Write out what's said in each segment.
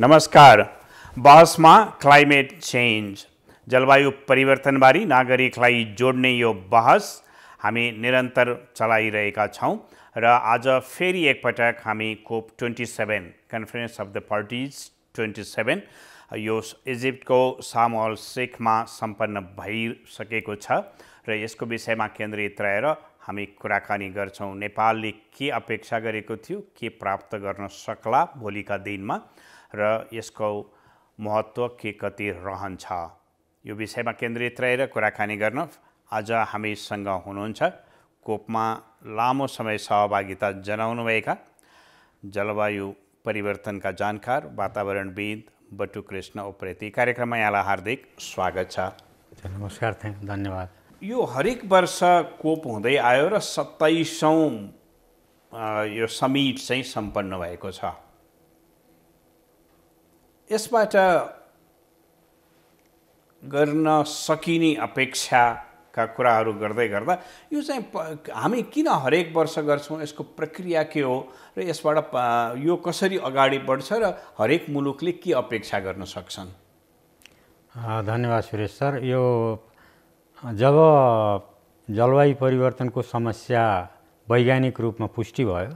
नमस्कार। बहसमा climate change जलवायु परिवर्तनबारे नागरिकलाई जोड्ने यो बहस हामी निरन्तर चलाइरहेका छौं र आज फेरि एकपटक हामी COP-27 conference of the parties 27 यो इजिप्टको शार्म अल शेखमा सम्पन्न भइसकेको छ र यसको विषयमा केन्द्रित रहेर हामी कुराकानी गर्छौं। नेपालले के अपेक्षा गरेको थियो, के प्राप्त गर्न सक्ला भोलिका दिनमा र यसको महत्त्व के कति रहन्छ, यो विषयमा केन्द्रित रहेर कुराकानी गर्न आज हामीसँग हुनुहुन्छ कोपमा लामो समय सहभागिता जनाउनुभएका जलवायु परिवर्तनका जानकार वातावरणविद बटुक कृष्ण उप्रेती। कार्यक्रममा यहाँलाई हार्दिक स्वागत छ। नमस्कार, धन्यवाद। यो हरेक वर्ष कोप हुँदै आयो र 27औं यो समिट चाहिँ सम्पन्न भएको छ। यसबाट गर्न सकिने अपेक्षाका कुराहरू गर्दै गर्दा यो चाहिँ हामी किन हरेक वर्ष गर्छौं, यसको प्रक्रिया के हो र यसबाट यो कसरी अगाडि बढ्छ र हरेक मुलुकले के अपेक्षा गर्न सक्छन्? धन्यवाद सुरेश सर। यो जब जलवायु परिवर्तनको समस्या वैज्ञानिक रूपमा पुष्टि भयो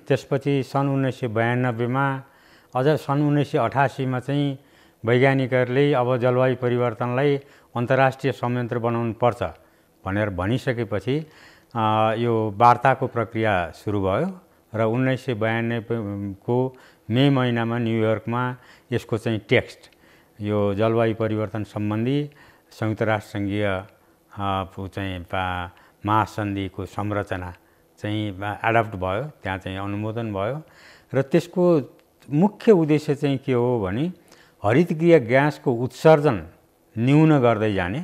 त्यसपछि सन् 1992 मा अझ सन् 1988 मा चाहिँ वैज्ञानिकहरूले अब जलवायु परिवर्तनलाई अन्तर्राष्ट्रिय संयन्त्र बनाउनु पर्छ भनेर भनिसकेपछि यो वार्ताको प्रक्रिया सुरु भयो र 1992 को मे महिनामा न्युयोर्कमा यसको चाहिँ टेक्स्ट, यो जलवायु परिवर्तन सम्बन्धी संयुक्त राष्ट्र सङ्घीय चाहिँ महासन्धिको संरचना चाहिँ एडप्ट भयो, त्यहाँ चाहिँ अनुमोदन भयो र त्यसको मुख्य उद्देश्य चाहिँ के हो भने हरितगृह ग्यासको उत्सर्जन न्यून गर्दै जाने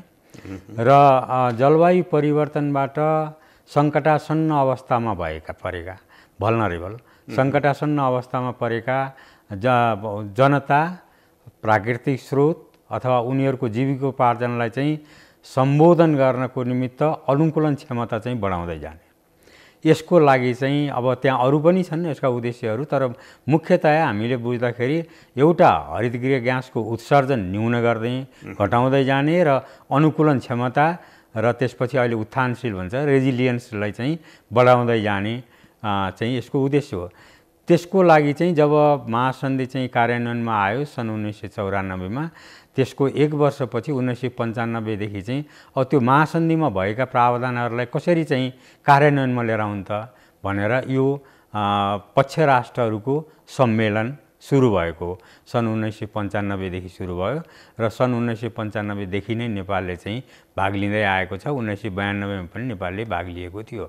र जलवायु परिवर्तनबाट सङ्कटासन्न अवस्थामा परेका भल्नरेबल सङ्कटासन्न अवस्थामा परेका जनता, प्राकृतिक स्रोत अथवा उनीहरूको जीविकोपार्जनलाई चाहिँ सम्बोधन गर्नको निमित्त अनुकूलन क्षमता चाहिँ बढाउँदै जाने। यसको लागि चाहिँ अब त्यहाँ अरू पनि छन् यसका उद्देश्यहरू, तर मुख्यतया हामीले बुझ्दाखेरि एउटा हरितगृह ग्यासको उत्सर्जन न्यून गर्दै घटाउँदै जाने र अनुकूलन क्षमता र त्यसपछि अहिले उत्थानशील भन्छ रेजिलियन्सलाई चाहिँ बढाउँदै जाने चाहिँ यसको उद्देश्य हो। त्यसको लागि चाहिँ जब महासन्धि चाहिँ कार्यान्वयनमा आयो सन् 1994 मा, त्यसको एक वर्षपछि 1995 देखि चाहिँ अब त्यो महासन्धिमा भएका प्रावधानहरूलाई कसरी चाहिँ कार्यान्वयनमा लिएर आउन् त भनेर यो पक्ष राष्ट्रहरूको सम्मेलन सुरु भएको सन् 1995 देखि सुरु भयो र सन् 1995 देखि नै नेपालले चाहिँ भाग लिँदै आएको छ। 1992 मा पनि नेपालले भाग लिएको थियो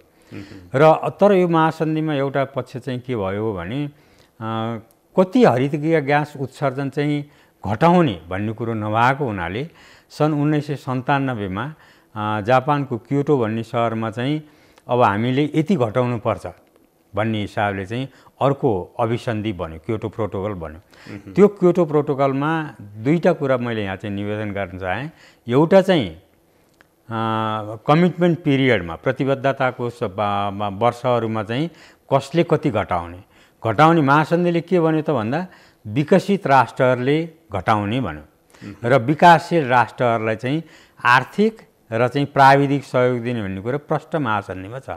र तर यो महासन्धिमा एउटा पक्ष चाहिँ के भयो भने कति हरितगृह ग्यास उत्सर्जन चाहिँ घटाउने भन्ने कुरो नभएको हुनाले सन् 1997 मा जापानको क्योटो भन्ने सहरमा चाहिँ अब हामीले यति घटाउनु पर्छ भन्ने हिसाबले चाहिँ अर्को अभिसन्धि बन्यो, क्योटो प्रोटोकल बन्यो। त्यो क्योटो प्रोटोकलमा दुईटा कुरा मैले यहाँ चाहिँ निवेदन गर्न चाहेँ। एउटा चाहिँ कमिटमेन्ट पिरियडमा प्रतिबद्धताको वर्षहरूमा चाहिँ कसले कति घटाउने महासन्धिले के भन्यो त भन्दा विकसित राष्ट्रहरूले घटाउने भन्यो र विकासशील राष्ट्रहरूलाई चाहिँ आर्थिक र चाहिँ प्राविधिक सहयोग दिने भन्ने कुरा प्रष्ट महासन्धिमा छ।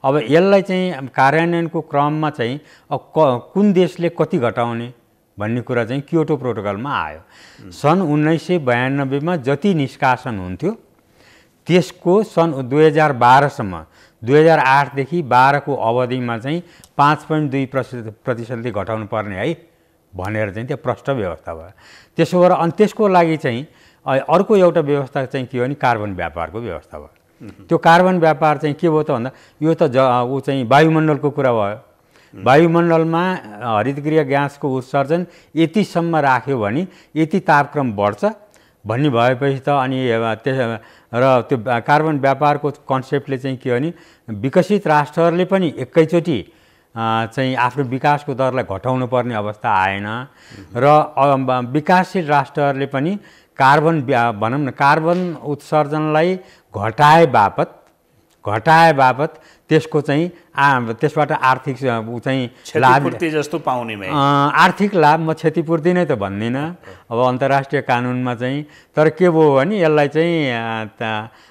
अब यसलाई चाहिँ कार्यान्वयनको क्रममा चाहिँ कुन देशले कति घटाउने भन्ने कुरा चाहिँ क्योटो प्रोटोकलमा आयो। सन् 1992 मा जति निष्कासन हुन्थ्यो त्यसको सन् 2012 सम्म 2008 देखि 12 को अवधिमा चाहिँ 5.2% घटाउनु पर्ने है भनेर चाहिँ त्यो प्रष्ट व्यवस्था भयो। त्यसो भएर अनि त्यसको लागि चाहिँ अर्को एउटा व्यवस्था चाहिँ के हो भने कार्बन व्यापारको व्यवस्था भयो। त्यो कार्बन व्यापार चाहिँ के भयो त भन्दा यो त ऊ चाहिँ वायुमण्डलको कुरा भयो। वायुमण्डलमा हरितगृह ग्यासको उत्सर्जन यतिसम्म राख्यो भने यति तापक्रम बढ्छ भन्ने भएपछि त अनि र त्यो कार्बन व्यापारको कन्सेप्टले चाहिँ के हो भने विकसित राष्ट्रहरूले पनि एकैचोटि चाहिँ आफ्नो विकासको दरलाई घटाउनु पर्ने अवस्था आएन र विकासशील राष्ट्रहरूले पनि कार्बन भनौँ न कार्बन उत्सर्जनलाई घटाए बापत त्यसको चाहिँ त्यसबाट आर्थिक चाहिँ लाभ क्षतिपूर्ति जस्तो पाउने भए आर्थिक लाभ म क्षतिपूर्ति नै त भन्दिनँ अब अन्तर्राष्ट्रिय कानुनमा चाहिँ। तर के भयो भने यसलाई चाहिँ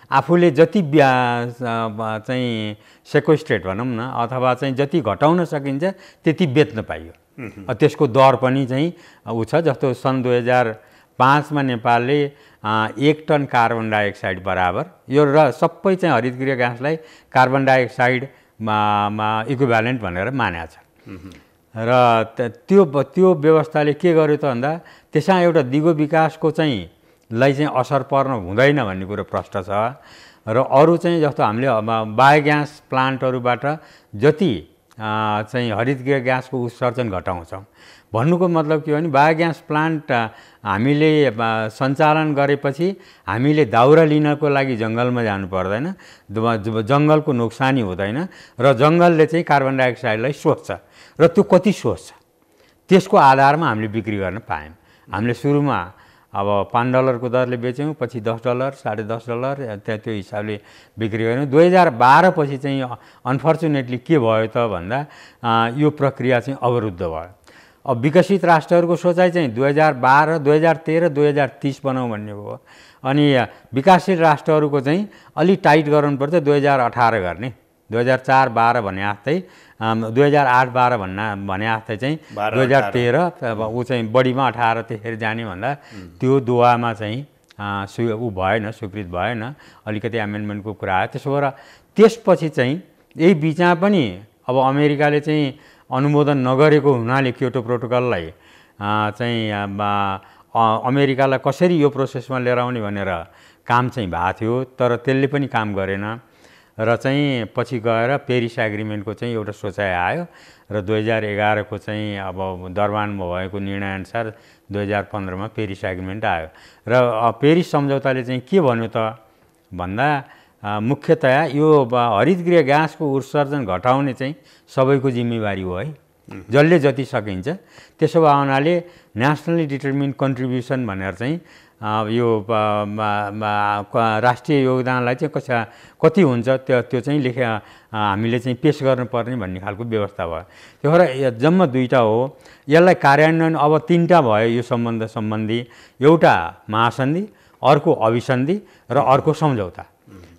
आफूले जति चाहिँ सेक्वेस्ट्रेट भनौँ न अथवा चाहिँ जति घटाउन सकिन्छ त्यति बेच्न पाइयो। त्यसको दर पनि चाहिँ ऊ छ। जस्तो सन् 2005मा नेपालले 1 टन कार्बन डाइअक्साइड बराबर यो र सबै चाहिँ हरितगृह ग्यासलाई कार्बन डाइअक्साइडमा इक्विभ्यालेन्ट भनेर मानेको छ। र त्यो व्यवस्थाले के गर्यो त भन्दा त्यसमा एउटा दिगो विकासको चाहिँ असर पर्न हुँदैन भन्ने कुरो प्रष्ट छ। र अरू चाहिँ जस्तो हामीले बायोग्यास प्लान्टहरूबाट जति चाहिँ हरितगृह ग्यासको उत्सर्जन घटाउँछौँ भन्नुको मतलब के हो भने बायोग्यास प्लान्ट हामीले सञ्चालन गरेपछि हामीले दाउरा लिनको लागि जङ्गलमा जानु पर्दैन, जङ्गलको नोक्सानी हुँदैन र जङ्गलले चाहिँ कार्बन डाइअक्साइडलाई सोच्छ र त्यो कति सोच्छ त्यसको आधारमा हामीले बिक्री गर्न पायौँ। हामीले सुरुमा अब $5 को दरले बेच्यौँ, पछि $10, $10.5 त्यो हिसाबले बिक्री गऱ्यौँ। 2012 पछि चाहिँ अनफर्चुनेटली के भयो त भन्दा यो प्रक्रिया चाहिँ अवरुद्ध भयो। अब विकसित राष्ट्रहरूको सोचाइ चाहिँ 2012, 2013, 2030 बनाऊ भन्ने भयो। अनि विकासशील राष्ट्रहरूको चाहिँ अलि टाइट गर्नुपर्छ 2018 गर्ने, 2004-12 भने जस्तै 2008-12 भने जस्तै चाहिँ 2013 ऊ चाहिँ बढीमा 18 त्यसरी जाने भन्दा त्यो दुवामा चाहिँ ऊ भएन, स्वीकृत भएन, अलिकति एमेन्डमेन्टको कुरा आयो। त्यसो भएर त्यसपछि चाहिँ यही बिचमा पनि अब अमेरिकाले चाहिँ अनुमोदन नगरेको हुनाले क्योटो प्रोटोकललाई चाहिँ अमेरिकालाई कसरी यो प्रोसेसमा लिएर आउने भनेर काम चाहिँ भएको थियो, तर त्यसले पनि काम गरेन र चाहिँ पछि गएर पेरिस एग्रिमेन्टको चाहिँ एउटा सोचाइ आयो र 2011 को चाहिँ अब दरबानमा भएको निर्णयअनुसार 2015मा पेरिस एग्रिमेन्ट आयो र पेरिस सम्झौताले चाहिँ के भन्यो त भन्दा मुख्यतया यो हरितगृह ग्यासको उत्सर्जन घटाउने चाहिँ सबैको जिम्मेवारी हो है, जसले जति सकिन्छ। त्यसो भए हुनाले नेसनली डिटर्मिन्ड कन्ट्रिब्युसन भनेर चाहिँ यो राष्ट्रिय योगदानलाई चाहिँ कति हुन्छ त्यो चाहिँ हामीले चाहिँ पेश गर्नुपर्ने भन्ने खालको व्यवस्था भयो। त्यो भएर जम्मा 2टा हो। यसलाई कार्यान्वयन अब 3टा भयो यो सम्बन्धी, एउटा महासन्धि, अर्को अभिसन्धि र अर्को सम्झौता।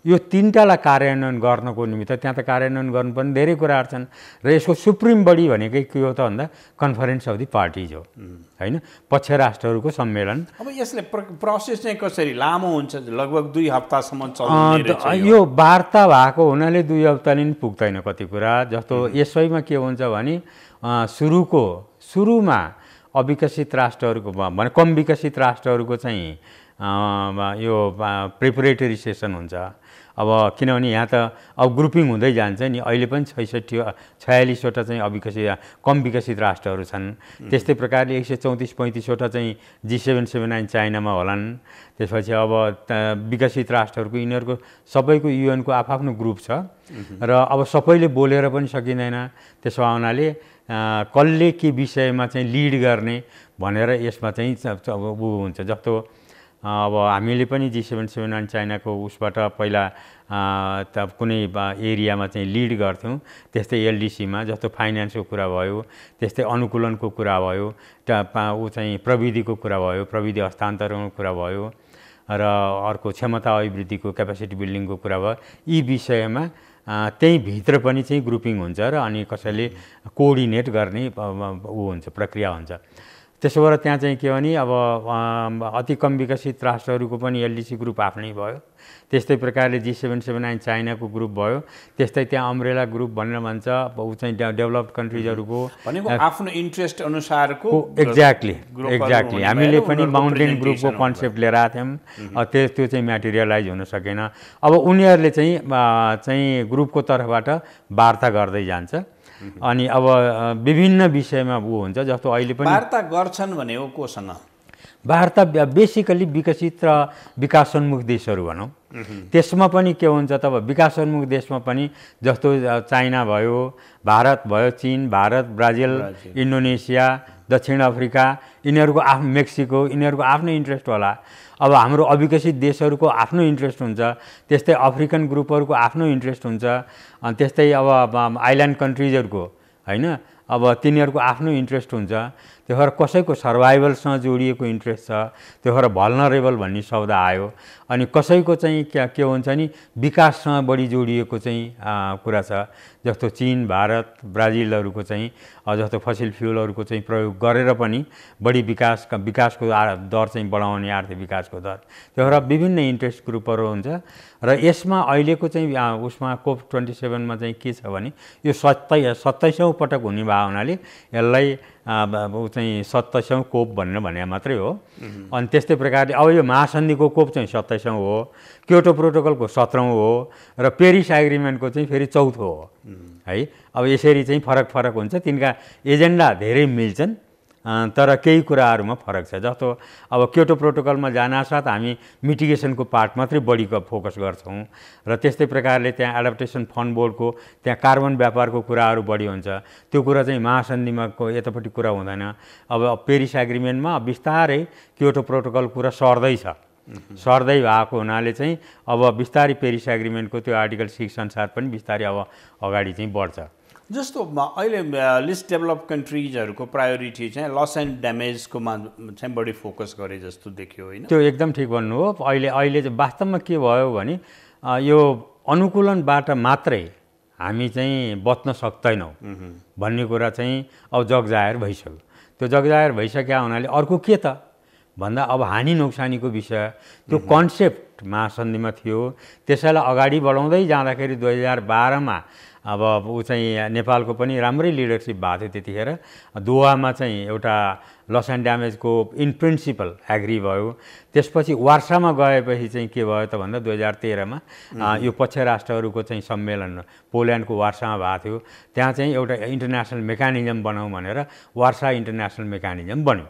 यो 3टालाई कार्यान्वयन गर्नको निमित्त त्यहाँ त कार्यान्वयन गर्नुपर्ने धेरै कुराहरू छन् र यसको सुप्रिम बडी भनेकै के हो त भन्दा कन्फरेन्स अफ द पार्टिज हो हैन, पक्ष राष्ट्रहरूको सम्मेलन। अब यसले प्रोसेस चाहिँ कसरी लामो हुन्छ, लगभग 2 हप्तासम्म चल्ने यो वार्ता भएको हुनाले 2 हप्ताले नि पुग्दैन कति कुरा। जस्तो यसैमा के हुन्छ भने सुरुमा अविकसित राष्ट्रहरूको भने कम विकसित राष्ट्रहरूको चाहिँ यो प्रिपरेटरी सेसन हुन्छ। अब किनभने यहाँ त अब ग्रुपिङ हुँदै जान्छ नि, अहिले पनि 46वटा चाहिँ कम विकसित राष्ट्रहरू छन्। त्यस्तै प्रकारले 134-35वटा चाहिँ G779 चाइनामा होलान्। त्यसपछि अब विकसित राष्ट्रहरूको यिनीहरूको सबैको युएनको आफ्नो ग्रुप छ र अब सबैले बोलेर पनि सकिँदैन। त्यसो हुनाले कसले के विषयमा चाहिँ लिड गर्ने भनेर यसमा चाहिँ ऊ हुन्छ। जस्तो अब हामीले पनि G779 चाइनाको उसबाट पहिला कुनै एरियामा चाहिँ लिड गर्थ्यौँ। त्यस्तै एलडिसीमा जस्तो फाइनेन्सको कुरा भयो, त्यस्तै अनुकूलनको कुरा भयो, ऊ चाहिँ प्रविधिको कुरा भयो, प्रविधि हस्तान्तरणको कुरा भयो र अर्को क्षमता अभिवृद्धिको क्यापेसिटी बिल्डिङको कुरा भयो। यी विषयमा त्यही भित्र पनि चाहिँ ग्रुपिङ हुन्छ र अनि कसैले कोअर्डिनेट गर्ने ऊ हुन्छ, प्रक्रिया हुन्छ। त्यसो भएर त्यहाँ चाहिँ के भने अब अति कम विकसित राष्ट्रहरूको पनि एलडिसी ग्रुप आफ्नै भयो। त्यस्तै प्रकारले G779 चाइनाको ग्रुप भयो। त्यस्तै त्यहाँ अम्ब्रेला ग्रुप भनेर भन्छ, ऊ चाहिँ डेभलप्ड कन्ट्रिजहरूको भनेको आफ्नो इन्ट्रेस्ट अनुसारको। एक्ज्याक्टली हामीले पनि माउन्टेन ग्रुपको कन्सेप्ट लिएर आएको थियौँ, त्यो चाहिँ म्याटेरियलाइज हुन सकेन। अब उनीहरूले चाहिँ ग्रुपको तर्फबाट वार्ता गर्दै जान्छ अनि अब विभिन्न विषयमा ऊ हुन्छ। जस्तो अहिले पनि वार्ता गर्छन् भने हो कोसँग वार्ता बेसिकली विकसित र विकासोन्मुख देशहरू भनौँ। त्यसमा पनि के हुन्छ त विकासोन्मुख देशमा पनि जस्तो चाइना भयो, भारत भयो, चीन, भारत, ब्राजिल, इन्डोनेसिया दक्षिण अफ्रिका, यिनीहरूको आफ्नो मेक्सिको, यिनीहरूको आफ्नो इन्ट्रेस्ट होला। अब हाम्रो अविकसित देशहरूको आफ्नो इन्ट्रेस्ट हुन्छ, त्यस्तै अफ्रिकन ग्रुपहरूको आफ्नो इन्ट्रेस्ट हुन्छ, अनि त्यस्तै अब आइल्यान्ड कन्ट्रिजहरूको होइन, अब तिनीहरूको आफ्नो इन्ट्रेस्ट हुन्छ। त्यो भएर कसैको सर्भाइभलसँग जोडिएको इन्ट्रेस्ट छ, त्यो भएर भल्नरेबल भन्ने शब्द आयो। अनि कसैको चाहिँ के हुन्छ नि विकाससँग बढी जोडिएको चाहिँ कुरा छ, जस्तो चीन, भारत, ब्राजिलहरूको चाहिँ जस्तो फसिल फ्युलहरूको चाहिँ प्रयोग गरेर पनि बढी विकासको दर चाहिँ बढाउने, आर्थिक विकासको दर। त्यो भएर विभिन्न इन्ट्रेस्ट ग्रुपहरू हुन्छ र यसमा अहिलेको चाहिँ उसमा COP-27मा चाहिँ के छ भने यो 27औं पटक हुने भए हुनाले यसलाई चाहिँ 27औं कोप भनेर भने मात्रै हो। अनि त्यस्तै प्रकारले अब यो महासन्धिको कोप चाहिँ 27औं हो, क्योटो प्रोटोकलको 17औं हो र पेरिस एग्रिमेन्टको चाहिँ फेरि 4थो हो है। अब यसरी चाहिँ फरक हुन्छ, तिनका एजेन्डा धेरै मिल्छन् तर केही कुराहरूमा फरक छ। जस्तो अब क्योटो प्रोटोकलमा जानसाथ हामी मिटिगेसनको पार्ट मात्रै बढी फोकस गर्छौँ र त्यस्तै प्रकारले त्यहाँ एडप्टेसन फन्ड बोर्डको त्यहाँ कार्बन व्यापारको कुराहरू बढी हुन्छ, त्यो कुरा चाहिँ महासन्धिमा यतापट्टि कुरा हुँदैन। अब पेरिस एग्रिमेन्टमा बिस्तारै क्योटो प्रोटोकल कुरा सर्दै भएको हुनाले चाहिँ अब बिस्तारै पेरिस एग्रिमेन्टको त्यो आर्टिकल 6 अनुसार पनि बिस्तारै अब अगाडि चाहिँ बढ्छ। जस्तो अहिले लिस्ट डेभलप कन्ट्रिजहरूको प्रायोरिटी चाहिँ लस एन्ड ड्यामेजकोमा चाहिँ बढी फोकस गरे जस्तो देखियो होइन? त्यो एकदम ठिक भन्नु हो। अहिले चाहिँ वास्तवमा के भयो भने यो अनुकूलनबाट मात्रै हामी चाहिँ बच्न सक्दैनौँ भन्ने कुरा चाहिँ अब जगजाहेर भइसक्यो। त्यो जगजाहेर भइसक्यो हुनाले अर्को के त भन्दा अब हानि नोक्सानीको विषय त्यो कन्सेप्ट महासन्धिमा थियो। त्यसैलाई अगाडि बढाउँदै जाँदाखेरि 2012मा अब ऊ चाहिँ नेपालको पनि राम्रै लिडरसिप भएको थियो। त्यतिखेर दोहामा चाहिँ एउटा लस एन्ड ड्यामेजको इन प्रिन्सिपल एग्री भयो। त्यसपछि वार्सामा गएपछि चाहिँ के भयो त भन्दा 2013मा यो पक्ष राष्ट्रहरूको चाहिँ सम्मेलन पोल्यान्डको वार्सामा भएको थियो। त्यहाँ चाहिँ एउटा इन्टरनेसनल मेकानिजम बनाऊ भनेर वार्सा इन्टरनेसनल मेकानिजम बन्यो।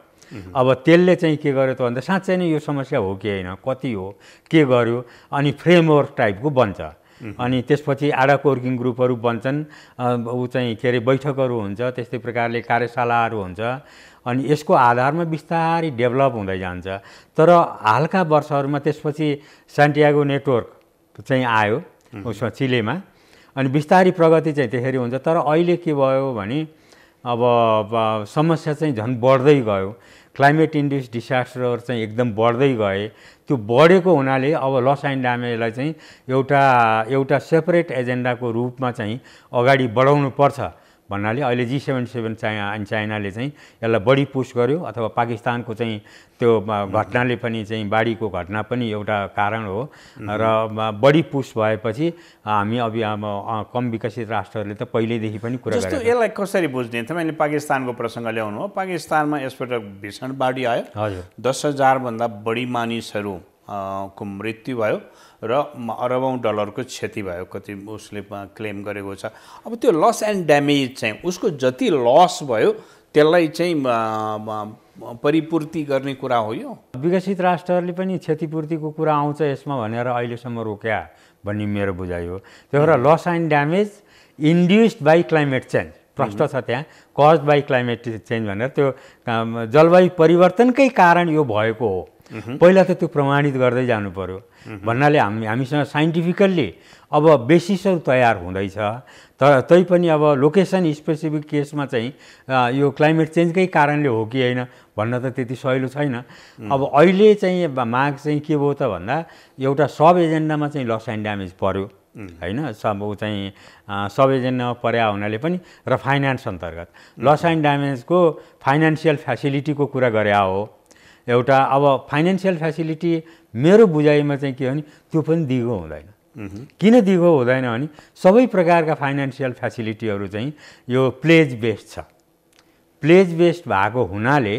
अब त्यसले चाहिँ के गर्यो त भन्दा साँच्चै नै यो समस्या हो कि होइन, कति हो, के गर्यो, अनि फ्रेमवर्क टाइपको बन्छ। अनि त्यसपछि एडक वर्किङ ग्रुपहरू बन्छन्, ऊ चाहिँ के अरे बैठकहरू हुन्छ, त्यस्तै प्रकारले कार्यशालाहरू हुन्छ। अनि यसको आधारमा बिस्तारै डेभलप हुँदै जान्छ। तर हालका वर्षहरूमा त्यसपछि सान्टियागो नेटवर्क चाहिँ आयो उसमा चिलेमा, अनि बिस्तारै प्रगति चाहिँ त्यसरी हुन्छ। तर अहिले के भयो भने अब समस्या चाहिँ झन् बढ्दै गयो। क्लाइमेट इन्ड्युस डिसास्टरहरू चाहिँ एकदम बढ्दै गए। त्यो बढेको हुनाले अब लस एन्ड ड्यामेजलाई चाहिँ एउटा सेपरेट एजेन्डाको रूपमा चाहिँ अगाडि बढाउनु पर्छ भन्नाले अहिले G77 चाइनाले चाहिँ यसलाई बढी पुस गर्यो। अथवा पाकिस्तानको चाहिँ त्यो घटनाले पनि चाहिँ बाढीको घटना पनि एउटा कारण हो र बढी पुस भएपछि हामी अब कम विकसित राष्ट्रहरूले त पहिल्यैदेखि पनि कुरा गरेको। जस्तो यसलाई कसरी बुझ्ने? तपाईँले पाकिस्तानको प्रसङ्ग ल्याउनु हो। पाकिस्तानमा यसपटक भीषण बाढी आयो। हजुर, 10,000 भन्दा बढी मानिसहरू को मृत्यु भयो र अरबौं डलरको क्षति भयो, कति उसले क्लेम गरेको छ। अब त्यो लस एन्ड ड्यामेज चाहिँ उसको जति लस भयो त्यसलाई चाहिँ परिपूर्ति गर्ने कुरा हो यो? विकसित राष्ट्रहरूले पनि क्षतिपूर्तिको कुरा आउँछ यसमा भनेर अहिलेसम्म रोक्या भन्ने मेरो बुझाइ हो। त्यो भएर loss and damage induced by climate change प्रश्न छ त्यहाँ, कज बाई क्लाइमेट चेन्ज भनेर त्यो जलवायु परिवर्तनकै कारण यो भएको हो। पहिला त त्यो प्रमाणित गर्दै जानु पर्यो भन्नाले हामीसँग साइन्टिफिकल्ली अब बेसिसहरू तयार हुँदैछ। तैपनि अब लोकेसन स्पेसिफिक केसमा चाहिँ यो क्लाइमेट चेन्जकै कारणले हो कि होइन भन्न त त्यति सहिलो छैन। अब अहिले चाहिँ माग चाहिँ के भयो त भन्दा एउटा सब एजेन्डामा चाहिँ लस एन्ड ड्यामेज पर्यो होइन। ऊ चाहिँ सब एजेन्डामा पर्या हुनाले पनि र फाइनेन्स अन्तर्गत लस एन्ड ड्यामेजको फाइनेन्सियल फ्यासिलिटीको कुरा गरे हो एउटा। अब फाइनेन्सियल फ्यासिलिटी मेरो बुझाइमा चाहिँ के हो भने त्यो पनि दिगो हुँदैन। किन दिगो हुँदैन भने सबै प्रकारका फाइनेन्सियल फ्यासिलिटीहरू चाहिँ यो प्लेज बेस्ड छ। प्लेज बेस्ड भएको हुनाले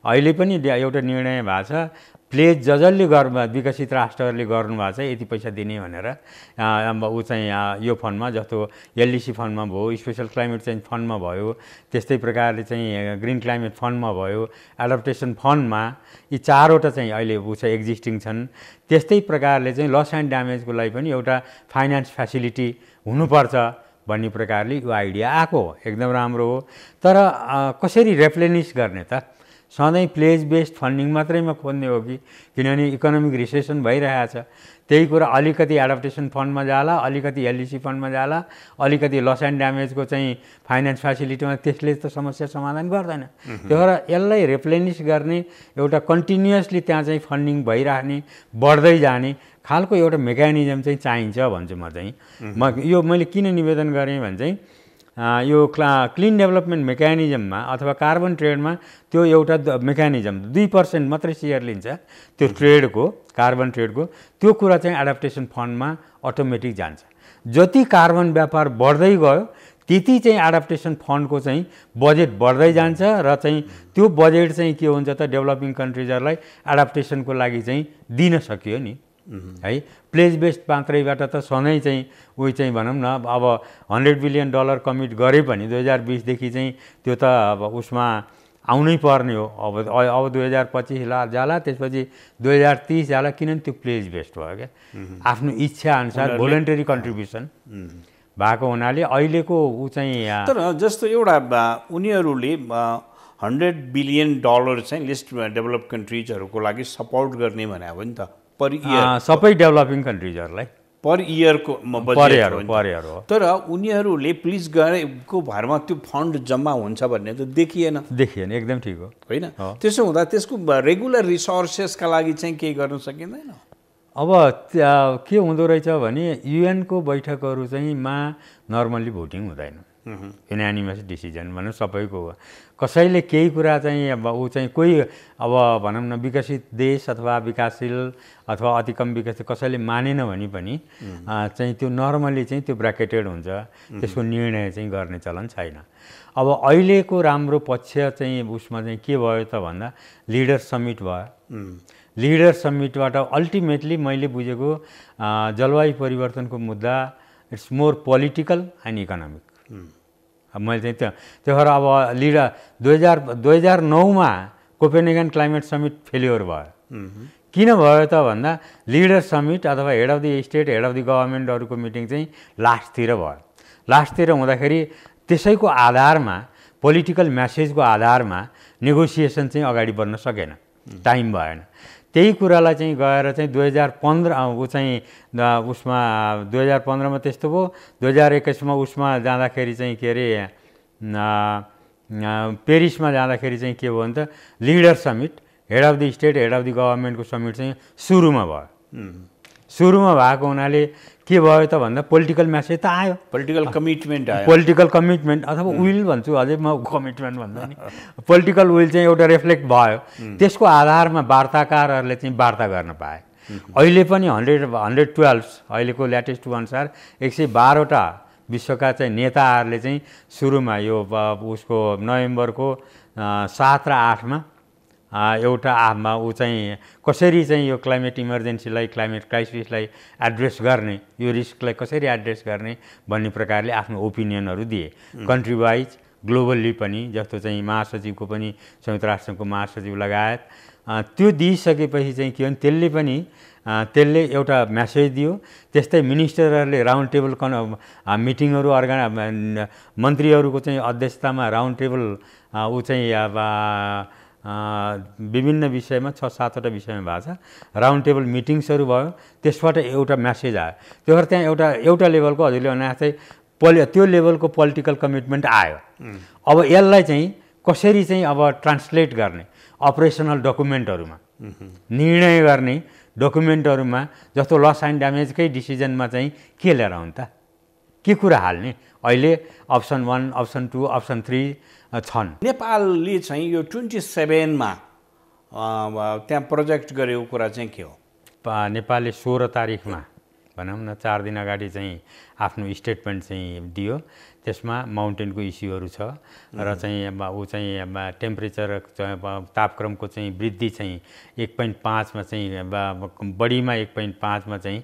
अहिले पनि एउटा निर्णय भएको छ, प्लेज जसले विकसित राष्ट्रहरूले गर्नुभएको छ यति पैसा दिने भनेर। ऊ चाहिँ यो फन्डमा जस्तो LDC फन्डमा भयो, स्पेसल क्लाइमेट चेन्ज फन्डमा भयो, त्यस्तै प्रकारले चाहिँ ग्रिन क्लाइमेट फन्डमा भयो, एडप्टेसन फन्डमा, यी चारवटा चाहिँ अहिले ऊ चाहिँ एक्जिस्टिङ छन्। त्यस्तै प्रकारले चाहिँ लस एन्ड ड्यामेजको लागि पनि एउटा फाइनेन्स फ्यासिलिटी हुनुपर्छ भन्ने प्रकारले यो आइडिया आएको हो, एकदम राम्रो हो। तर कसरी रिप्लेनिस गर्ने त? सधैँ प्लेज बेस्ड फन्डिङ मात्रैमा खोज्ने हो कि? किनभने इकोनोमिक रिसेसन भइरहेछ। त्यही कुरा अलिकति एडप्टेसन फन्डमा जाला, अलिकति एलइसी फन्डमा जाला, अलिकति लस एन्ड ड्यामेजको चाहिँ फाइनेन्स फेसिलिटीमा, त्यसले त समस्या समाधान गर्दैन। त्यही भएर यसलाई रिप्लेनिस गर्ने एउटा कन्टिन्युअसली त्यहाँ चाहिँ फन्डिङ भइराख्ने, बढ्दै जाने खालको एउटा मेकानिजम चाहिँ चाहिन्छ भन्छु म चाहिँ। यो मैले किन निवेदन गरेँ भने चाहिँ यो क्लिन डेभलपमेन्ट मेकानिजममा अथवा कार्बन ट्रेडमा त्यो एउटा मेकानिजम 2% मात्रै सेयर लिन्छ त्यो ट्रेडको, कार्बन ट्रेडको। त्यो कुरा चाहिँ एडप्टेसन फन्डमा अटोमेटिक जान्छ। जति कार्बन व्यापार बढ्दै गयो त्यति चाहिँ एडप्टेसन फन्डको चाहिँ बजेट बढ्दै जान्छ र चाहिँ त्यो बजेट चाहिँ के हुन्छ त डेभलपिङ कन्ट्रिजहरूलाई एडप्टेसनको लागि चाहिँ दिन सकियो नि है। प्लेज बेस्ड मात्रैबाट त सधैँ चाहिँ उही चाहिँ भनौँ न अब $100 बिलियन कमिट गरे पनि 2020 देखि चाहिँ त्यो त अब उसमा आउनै पर्ने हो। अब 2025 जाला, त्यसपछि 2030 जाला, किनभने त्यो प्लेज बेस्ड भयो क्या। आफ्नो इच्छा अनुसार भोलन्टरी कन्ट्रिब्युसन भएको हुनाले अहिलेको ऊ चाहिँ तर जस्तो एउटा उनीहरूले $100 बिलियन चाहिँ लिस्ट डेभलप कन्ट्रिजहरूको लागि सपोर्ट गर्ने भने हो नि त पर इयर, सबै डेभलपिङ कन्ट्रिजहरूलाई पर इयरको बजेट हो। तर उनीहरूले प्लिज गरेको भरमा त्यो फन्ड जम्मा हुन्छ भन्ने त देखिएन। एकदम ठिक हो होइन? त्यसो हुँदा त्यसको रेगुलर रिसोर्सेसका लागि चाहिँ केही गर्न सकिँदैन? अब के हुँदो रहेछ भने युएनको बैठकहरू चाहिँ नर्मल्ली भोटिङ हुँदैन, युनानिमस डिसिजन भनौँ सबैको हो। कसैले केही कुरा चाहिँ अब ऊ चाहिँ कोही अब भनौँ न विकसित देश अथवा विकासशील अथवा अति कम विकसित कसैले मानेन भने पनि चाहिँ त्यो नर्मली चाहिँ त्यो ब्राकेटेड हुन्छ, त्यसको निर्णय चाहिँ गर्ने चलन छैन। अब अहिलेको राम्रो पक्ष चाहिँ उसमा चाहिँ के भयो त भन्दा लिडर समिट भयो। लिडर समिटबाट अल्टिमेटली मैले बुझेको जलवायु परिवर्तनको मुद्दा it's more political and economic. अब मैले चाहिँ त्यो भएर अब लिडर 2009मा कोपेनहेगन क्लाइमेट समिट फेल्योर भयो। किन भयो त भन्दा लिडर समिट अथवा head of the state, head of the गभर्मेन्टहरूको मिटिङ चाहिँ लास्टतिर भयो। लास्टतिर हुँदाखेरि त्यसैको आधारमा, पोलिटिकल म्यासेजको आधारमा नेगोसिएसन चाहिँ अगाडि बढ्न सकेन, टाइम भएन। त्यही कुरालाई चाहिँ गएर चाहिँ 2015 ऊ चाहिँ उसमा 2015मा त्यस्तो भयो। 2021मा उसमा जाँदाखेरि चाहिँ के अरे पेरिसमा जाँदाखेरि चाहिँ के भयो भने त leader summit, head of the state, head of the गभर्मेन्टको समिट चाहिँ सुरुमा भयो। सुरुमा भएको हुनाले के भयो त भन्दा पोलिटिकल म्यासेज त आयो, पोलिटिकल कमिटमेन्ट आयो। पोलिटिकल कमिटमेन्ट अथवा विल भन्छु, अझै म कमिटमेन्ट भन्दा नि पोलिटिकल विल चाहिँ एउटा रिफ्लेक्ट भयो। त्यसको आधारमा वार्ताकारहरूले चाहिँ वार्ता गर्न पाए। अहिले पनि 112 अहिलेको लेटेस्ट अनुसार 112वटा विश्वका चाहिँ नेताहरूले चाहिँ सुरुमा यो उसको नोभेम्बरको 7 र 8मा एउटा ऊ चाहिँ कसरी चाहिँ यो क्लाइमेट इमर्जेन्सीलाई, क्लाइमेट क्राइसिसलाई एड्रेस गर्ने, यो रिस्कलाई कसरी एड्रेस गर्ने भन्ने प्रकारले आफ्नो ओपिनियनहरू दिए। कन्ट्री वाइज ग्लोबल्ली पनि, जस्तो चाहिँ महासचिवको पनि, संयुक्त राष्ट्रको महासचिव लगायत त्यो दिइसकेपछि चाहिँ के भने त्यसले एउटा म्यासेज दियो। त्यस्तै मिनिस्टरहरूले राउन्ड टेबल मिटिङहरू मन्त्रीहरूको चाहिँ अध्यक्षतामा राउन्ड टेबल ऊ चाहिँ विभिन्न विषयमा 6-7वटा विषयमा भएको छ, राउन्ड टेबल मिटिङ्सहरू भयो। त्यसबाट एउटा म्यासेज आयो। त्यो भएर त्यहाँ एउटा लेभलको हजुरले भने जस्तै त्यो लेभलको पोलिटिकल कमिटमेन्ट आयो। अब यसलाई चाहिँ कसरी चाहिँ अब ट्रान्सलेट गर्ने अपरेसनल डकुमेन्टहरूमा, निर्णय गर्ने डकुमेन्टहरूमा, जस्तो लस एन्ड ड्यामेजकै डिसिजनमा चाहिँ के लिएर आउनु त, के कुरा हाल्ने? अहिले अप्सन 1, अप्सन 2, अप्सन 3 छन्। नेपालले चाहिँ यो 27मा त्यहाँ प्रोजेक्ट गरेको कुरा चाहिँ के हो? नेपालले 16 तारिखमा भनौँ न 4 दिन अगाडि चाहिँ आफ्नो स्टेटमेन्ट चाहिँ दियो। त्यसमा माउन्टेनको इस्युहरू छ र चाहिँ ऊ चाहिँ टेम्परेचर तापक्रमको चाहिँ वृद्धि चाहिँ 1.5मा चाहिँ बढीमा 1.5मा चाहिँ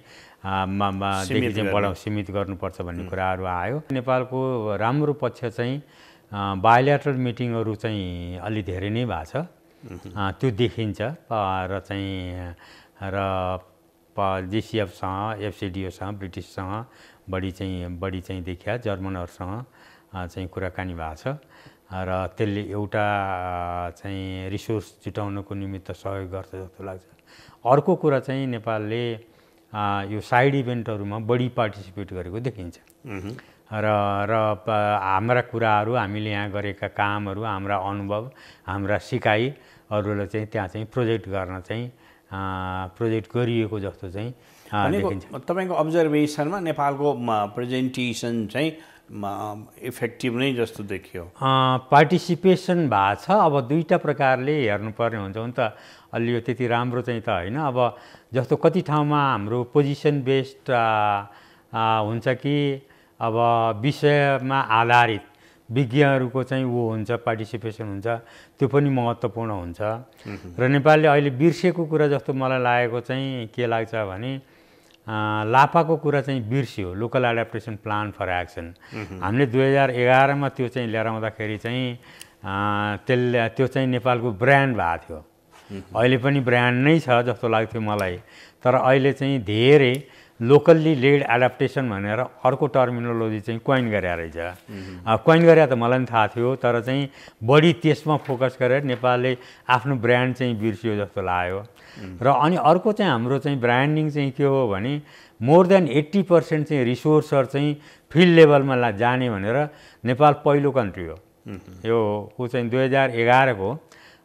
सीमित गर्नुपर्छ भन्ने कुराहरू आयो। नेपालको राम्रो पक्ष चाहिँ बायोल्याटरल मिटिङहरू चाहिँ अलि धेरै नै भएको छ, त्यो देखिन्छ। र चाहिँ जिसिएफसँग, एफसिडिओसँग, ब्रिटिससँग बढी चाहिँ देखिया जर्मनहरुसँग चाहिँ कुराकानी भएको छ र त्यसले एउटा चाहिँ रिसोर्स जुटाउनको निमित्त सहयोग गर्छ जस्तो लाग्छ। अर्को कुरा चाहिँ नेपालले यो साइड इभेन्टहरुमा बढी पार्टिसिपेट गरेको देखिन्छ र हाम्रा कुराहरू हामीले यहाँ गरेका कामहरू हाम्रा अनुभव हाम्रा सिकाइहरूलाई चाहिँ त्यहाँ चाहिँ प्रोजेक्ट गर्न चाहिँ प्रोजेक्ट गरिएको जस्तो चाहिँ देखिन्छ। तपाईको अब्जर्भेसनमा नेपालको प्रेजेन्टेसन चाहिँ इफेक्टिभ नै जस्तो देखियो। पार्टिसिपेसन भएको छ। अब दुईटा प्रकारले हेर्नुपर्ने हुन्छ नि त। अलि यो त्यति राम्रो चाहिँ त हैन। अब जस्तो कति ठाउँमा हाम्रो पोजिसन बेस्ड हुन्छ कि अब विषयमा आधारित विज्ञहरूको चाहिँ वो हुन्छ पार्टिसिपेसन हुन्छ, त्यो पनि महत्त्वपूर्ण हुन्छ। र नेपालले अहिले बिर्सेको कुरा जस्तो मलाई लागेको चाहिँ के लाग्छ भने लापाको कुरा चाहिँ बिर्सियो, local adaptation plan for action. हामीले 2011 मा त्यो चाहिँ लिएर आउँदाखेरि चाहिँ त्यो चाहिँ नेपालको ब्रान्ड भएको थियो। अहिले पनि ब्रान्ड नै छ जस्तो लाग्थ्यो मलाई। तर अहिले चाहिँ धेरै लोकल्ली लेड एडाप्टेसन भनेर अर्को टर्मिनोलोजी चाहिँ कोइन गरे रहेछ। कोइन गरे त मलाई पनि थाहा थियो, तर चाहिँ बढी त्यसमा फोकस गरेर नेपालले आफ्नो ब्रान्ड चाहिँ बिर्सियो जस्तो लाग्यो। र अनि अर्को चाहिँ हाम्रो चाहिँ ब्रान्डिङ चाहिँ के हो भने मोर देन 80% चाहिँ रिसोर्सहरु चाहिँ फिल्ड लेभलमा जाने भनेर नेपाल पहिलो कन्ट्री हो। यो ऊ चाहिँ 2011 को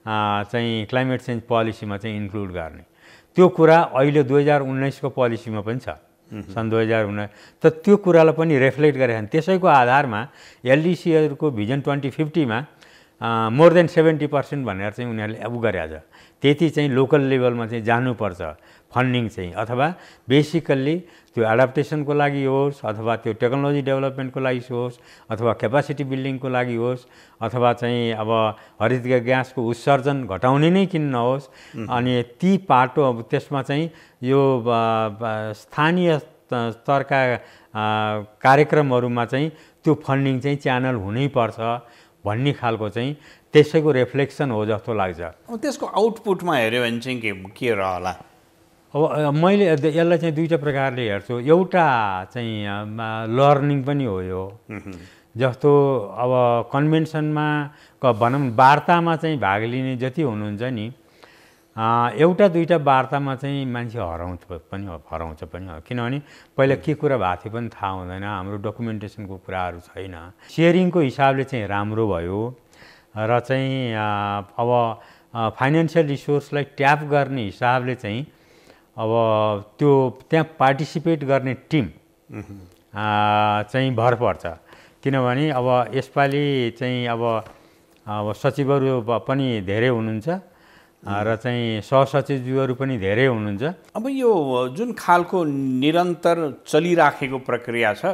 चाहिँ क्लाइमेट चेन्ज पोलिसीमा चाहिँ इन्क्लुड गर्ने। त्यो कुरा अहिले 2019 को पोलिसीमा पनि छ, सन् 2019। त त्यो कुरालाई पनि रिफ्लेक्ट गरेका छन्। त्यसैको आधारमा एलडीसीहरुको भिजन 2050 मा मोर देन 70% भनेर चाहिँ उनीहरूले अब गरेछ। त्यति चाहिँ लोकल लेभलमा चाहिँ जानुपर्छ फन्डिङ चाहिँ, अथवा बेसिकल्ली त्यो एडाप्टेसनको लागि होस्, अथवा त्यो टेक्नोलोजी डेभलपमेन्टको लागि होस्, अथवा क्यापासिटी बिल्डिङको लागि होस्, अथवा चाहिँ अब हरित ग्यासको उत्सर्जन घटाउने नै किन नहोस्। अनि ती पाटो अब त्यसमा चाहिँ यो स्थानीय स्तरका कार्यक्रमहरुमा चाहिँ त्यो फन्डिङ चाहिँ च्यानल हुनैपर्छ भन्ने खालको चाहिँ त्यसैको रिफ्लेक्सन हो जस्तो लाग्छ। अब त्यसको आउटपुटमा हेर्यो भने चाहिँ के रहला? अब मैले यसलाई चाहिँ दुईटा प्रकारले हेर्छु। एउटा चाहिँ लर्निङ पनि हो यो। जस्तो अब कन्भेन्सनमा भनौँ वार्तामा चाहिँ भाग लिने जति हुनुहुन्छ नि, एउटा दुईटा वार्तामा चाहिँ मान्छे हराउँछ पनि हो। किनभने पहिला के कुरा भएको थियो पनि थाहा हुँदैन, हाम्रो डकुमेन्टेसनको कुराहरू छैन। सेयरिङको हिसाबले चाहिँ राम्रो भयो र चाहिँ अब फाइनेन्सियल रिसोर्सलाई ट्याप गर्ने हिसाबले चाहिँ अब त्यो त्यहाँ पार्टिसिपेट गर्ने टिम चाहिँ भर पर्छ। किनभने अब यसपालि चाहिँ अब सचिवहरू पनि धेरै हुनुहुन्छ र चाहिँ सहसचिवहरू पनि धेरै हुनुहुन्छ। अब यो जुन खालको निरन्तर चलिराखेको प्रक्रिया छ,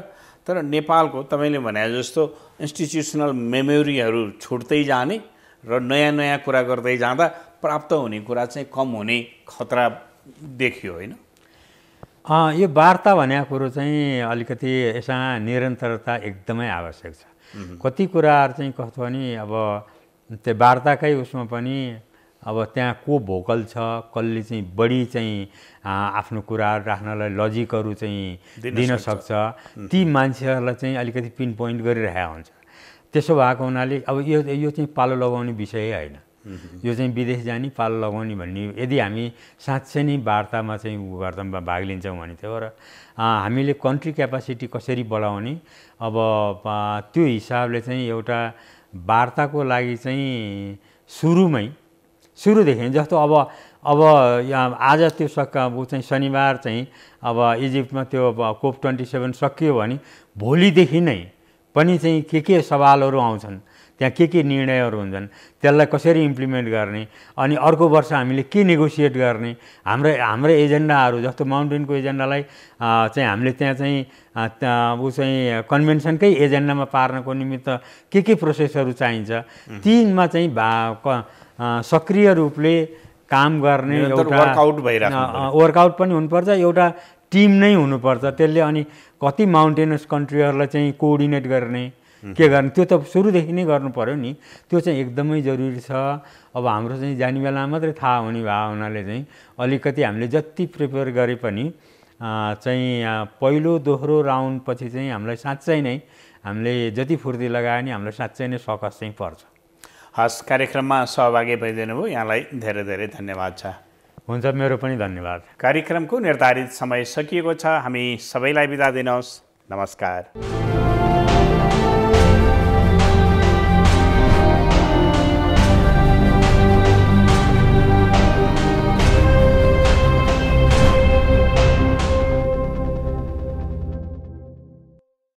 तर नेपालको तपाईले भने जस्तो इन्स्टिट्युसनल मेमोरीहरू छुट्दै जाने र नयाँ नयाँ कुरा गर्दै जाँदा प्राप्त हुने कुरा चाहिँ कम हुने खतरा देखियो हैन? यो वार्ता भनेको कुरो चाहिँ अलिकति यसमा निरन्तरता एकदमै आवश्यक छ। कति कुराहरू चाहिँ कस्तो भने अब त्यो वार्ताकै उसमा पनि अब त्यहाँ को भोकल छ, कसले चाहिँ बढी चाहिँ आफ्नो कुराहरू राख्नलाई लजिकहरू चाहिँ दिन सक्छ, ती मान्छेहरूलाई चाहिँ अलिकति पिन पोइन्ट गरिरहेको हुन्छ। त्यसो भएको हुनाले अब यो चाहिँ पालो लगाउने विषय हैन। यो चाहिँ विदेश जाने पालो लगाउने भन्ने यदि हामी साँच्चै नै वार्तामा चाहिँ गर्दा भाग लिन्छौँ भने थियो। र हामीले कन्ट्री क्यापासिटी कसरी बढाउने, अब त्यो हिसाबले चाहिँ एउटा वार्ताको लागि चाहिँ सुरुदेखि जस्तो अब आज त्यो चाहिँ शनिबार चाहिँ अब इजिप्टमा त्यो COP-27 सकियो भने भोलिदेखि नै पनि चाहिँ के सवालहरू आउँछन्, त्यहाँ के निर्णयहरू हुन्छन्, त्यसलाई कसरी इम्प्लिमेन्ट गर्ने, अनि अर्को वर्ष हामीले के नेगोसिएट गर्ने, हाम्रो एजेन्डाहरू जस्तो माउन्टेनको एजेन्डालाई चाहिँ हामीले त्यहाँ चाहिँ कन्भेन्सनकै एजेन्डामा पार्नको निमित्त के प्रोसेसहरू चाहिन्छ, तीमा चाहिँ सक्रिय रूपले काम गर्ने एउटा वर्कआउट पनि हुनुपर्छ, एउटा टिम नै हुनुपर्छ। त्यसले अनि कति माउन्टेनस कन्ट्रीहरूलाई चाहिँ कोअर्डिनेट गर्ने के गर्ने, त्यो त सुरुदेखि नै गर्नु पर्यो नि। त्यो चाहिँ एकदमै जरुरी छ। अब हाम्रो चाहिँ जाने बेला मात्रै थाहा हुने भए हुनाले चाहिँ अलिकति हामीले जति प्रिपेयर गरे पनि चाहिँ पहिलो दोस्रो राउन्डपछि चाहिँ हामीलाई साँच्चै नै हामीले जति फुर्ती लगायो नि हामीलाई साँच्चै नै सकस चाहिँ पर्छ। हस्, कार्यक्रममा सहभागी भइदिनु भयो, यहाँलाई धेरै धेरै धन्यवाद छ। हुन्छ, मेरो पनि धन्यवाद। कार्यक्रमको निर्धारित समय सकिएको छ, हामी सबैलाई बिदा दिनुहोस्। नमस्कार।